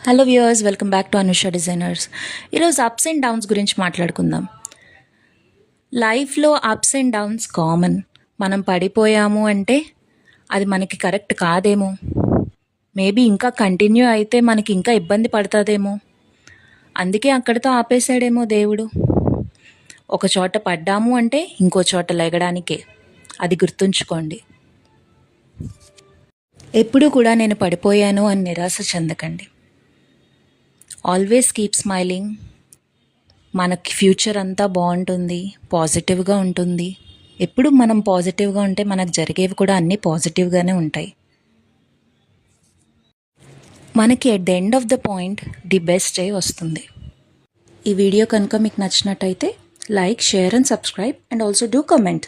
Hello viewers, welcome back to Anusha designers. ఈరోజు ups and downs గురించి మాట్లాడుకుందాం. లైఫ్లో అప్స్ అండ్ డౌన్స్ కామన్. మనం పడిపోయాము అంటే అది మనకి కరెక్ట్ కాదేమో, మేబీ ఇంకా కంటిన్యూ అయితే మనకి ఇంకా ఇబ్బంది పడుతుందేమో. అందుకే అక్కడితో ఆపేశాడేమో దేవుడు. ఒక చోట పడ్డాము అంటే ఇంకో చోట లెగడానికే, అది గుర్తుంచుకోండి. ఎప్పుడు కూడా నేను పడిపోయాను అని నిరాశ చెందకండి. Always keep smiling. మనకి ఫ్యూచర్ అంతా బాగుంటుంది, పాజిటివ్గా ఉంటుంది. ఎప్పుడు మనం పాజిటివ్గా ఉంటే మనకు జరిగేవి కూడా అన్నీ పాజిటివ్గానే ఉంటాయి. మనకి at the end of the point the best day వస్తుంది. ఈ వీడియో కనుక మీకు నచ్చినట్టయితే like, share and subscribe and also do comment.